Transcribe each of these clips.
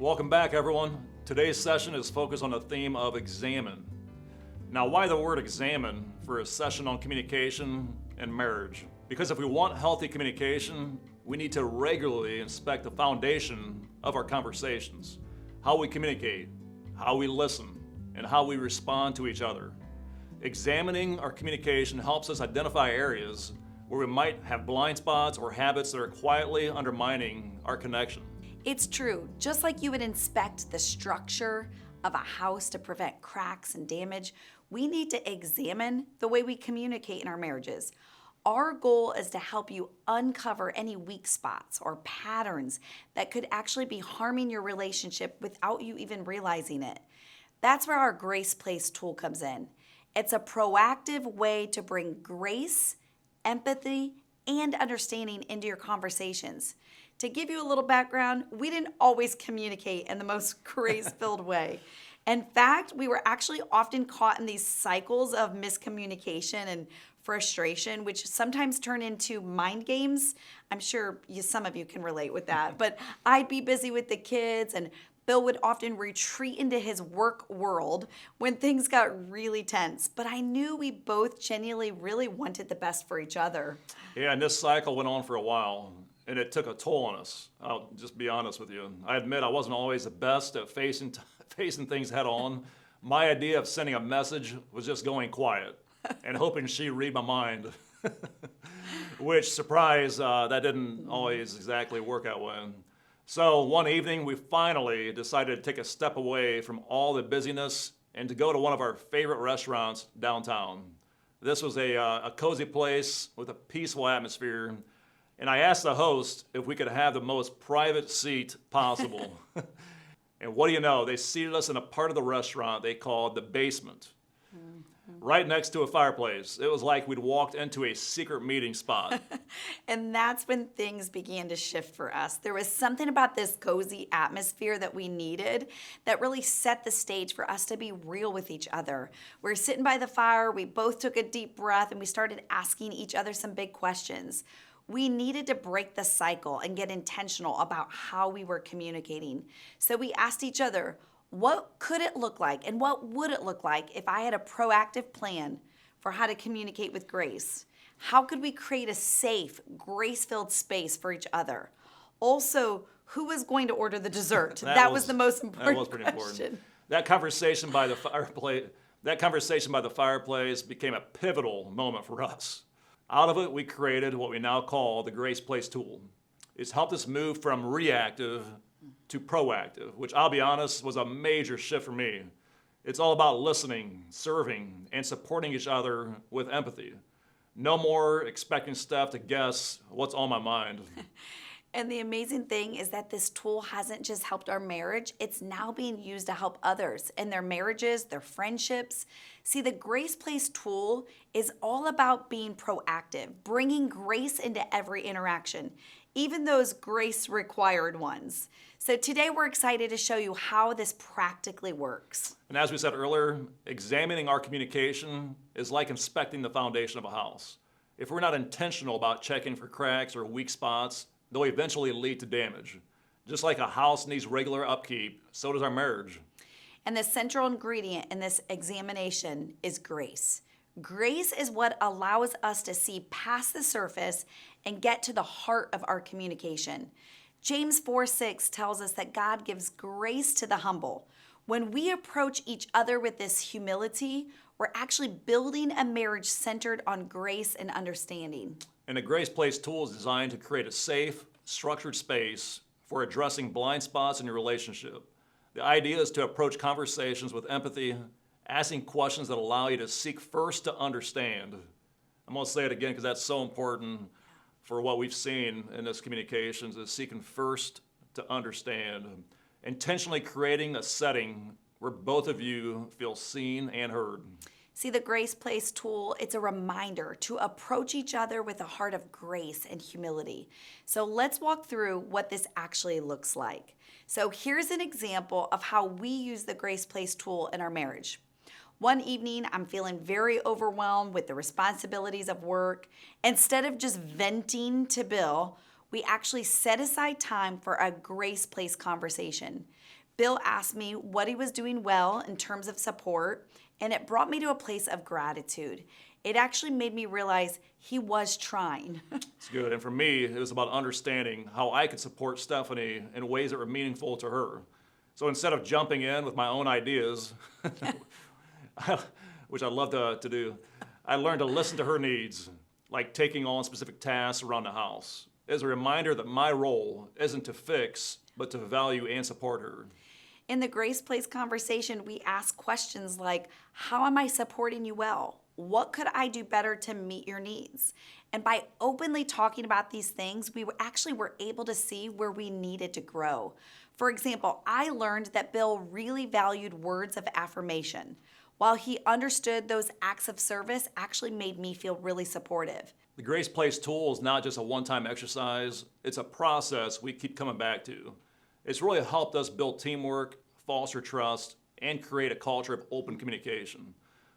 Welcome back, everyone. Today's session is focused on the theme of examine. Now, why the word examine for a session on communication and marriage? Because if we want healthy communication, we need to regularly inspect the foundation of our conversations, how we communicate, how we listen, and how we respond to each other. Examining our communication helps us identify areas where we might have blind spots or habits that are quietly undermining our connection. It's true. Just like you would inspect the structure of a house to prevent cracks and damage, we need to examine the way we communicate in our marriages. Our goal is to help you uncover any weak spots or patterns that could actually be harming your relationship without you even realizing it. That's where our Grace Place tool comes in. It's a proactive way to bring grace, empathy, and understanding into your conversations. To give you a little background, we didn't always communicate in the most grace-filled way. In fact, we were actually often caught in these cycles of miscommunication and frustration, which sometimes turn into mind games. I'm sure some of you can relate with that. But I'd be busy with the kids, and Bill would often retreat into his work world when things got really tense. But I knew we both genuinely really wanted the best for each other. Yeah, and this cycle went on for a while, and it took a toll on us. I'll just be honest with you. I admit I wasn't always the best at facing things head on. My idea of sending a message was just going quiet and hoping she'd read my mind. Which, surprise, that didn't always exactly work out well. So one evening, we finally decided to take a step away from all the busyness and to go to one of our favorite restaurants downtown. This was a cozy place with a peaceful atmosphere, and I asked the host if we could have the most private seat possible. And what do you know? They seated us in a part of the restaurant they called the basement, right next to a fireplace. It was like we'd walked into a secret meeting spot. And that's when things began to shift for us. There was something about this cozy atmosphere that we needed that really set the stage for us to be real with each other. We were sitting by the fire, we both took a deep breath, and we started asking each other some big questions. We needed to break the cycle and get intentional about how we were communicating. So we asked each other, what could it look like and what would it look like if I had a proactive plan for how to communicate with grace? How could we create a safe, grace-filled space for each other? Also, who was going to order the dessert? That was the most important pretty question. Important. That conversation by the fireplace became a pivotal moment for us. Out of it, we created what we now call the Grace Place tool. It's helped us move from reactive to proactive, which I'll be honest was a major shift for me. It's all about listening, serving, and supporting each other with empathy. No more expecting Steph to guess what's on my mind. And the amazing thing is that this tool hasn't just helped our marriage, it's now being used to help others in their marriages, their friendships. See, the Grace Place tool is all about being proactive, bringing grace into every interaction, even those grace-required ones. So today we're excited to show you how this practically works. And as we said earlier, examining our communication is like inspecting the foundation of a house. If we're not intentional about checking for cracks or weak spots, they'll eventually lead to damage. Just like a house needs regular upkeep, so does our marriage. And the central ingredient in this examination is grace. Grace is what allows us to see past the surface and get to the heart of our communication. James 4:6 tells us that God gives grace to the humble. When we approach each other with this humility, we're actually building a marriage centered on grace and understanding. And the Grace Place tool is designed to create a safe, structured space for addressing blind spots in your relationship. The idea is to approach conversations with empathy, asking questions that allow you to seek first to understand. I'm going to say it again because that's so important for what we've seen in this communications is seeking first to understand. Intentionally creating a setting where both of you feel seen and heard. See, the Grace Place tool, it's a reminder to approach each other with a heart of grace and humility. So let's walk through what this actually looks like. So here's an example of how we use the Grace Place tool in our marriage. One evening, I'm feeling very overwhelmed with the responsibilities of work. Instead of just venting to Bill, we actually set aside time for a grace place conversation. Bill asked me what he was doing well in terms of support, and it brought me to a place of gratitude. It actually made me realize he was trying. It's good. And for me, it was about understanding how I could support Stephanie in ways that were meaningful to her. So instead of jumping in with my own ideas, which I love to do, I learned to listen to her needs, like taking on specific tasks around the house, as a reminder that my role isn't to fix, but to value and support her. In the Grace Place conversation, we ask questions like, how am I supporting you well? What could I do better to meet your needs? And by openly talking about these things, we actually were able to see where we needed to grow. For example, I learned that Bill really valued words of affirmation. While he understood those acts of service actually made me feel really supportive. The Grace Place tool is not just a one-time exercise, it's a process we keep coming back to. It's really helped us build teamwork, foster trust, and create a culture of open communication.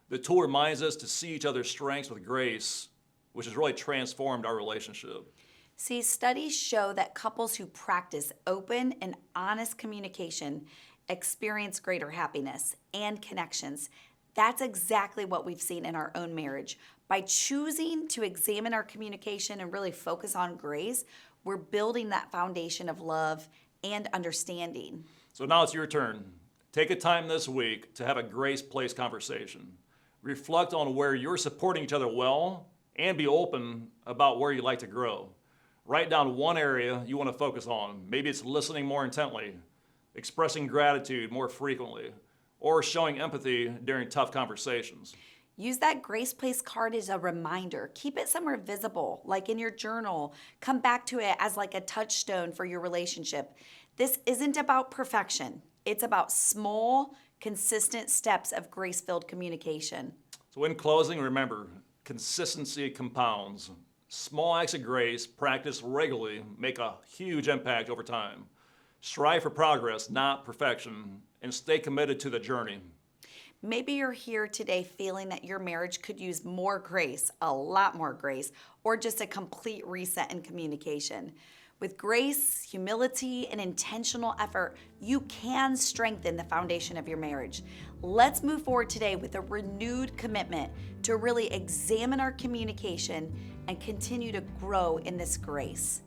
The tool reminds us to see each other's strengths with grace, which has really transformed our relationship. See, studies show that couples who practice open and honest communication experience greater happiness and connections. That's exactly what we've seen in our own marriage. By choosing to examine our communication and really focus on grace, we're building that foundation of love and understanding. So now it's your turn. Take a time this week to have a Grace Place conversation. Reflect on where you're supporting each other well and be open about where you'd like to grow. Write down one area you want to focus on. Maybe it's listening more intently, expressing gratitude more frequently, or showing empathy during tough conversations. Use that Grace Place card as a reminder. Keep it somewhere visible, like in your journal. Come back to it as like a touchstone for your relationship. This isn't about perfection. It's about small, consistent steps of grace-filled communication. So in closing, remember, consistency compounds. Small acts of grace, practiced regularly, make a huge impact over time. Strive for progress, not perfection, and stay committed to the journey. Maybe you're here today feeling that your marriage could use more grace, a lot more grace, or just a complete reset in communication. With grace, humility, and intentional effort, you can strengthen the foundation of your marriage. Let's move forward today with a renewed commitment to really examine our communication and continue to grow in this grace.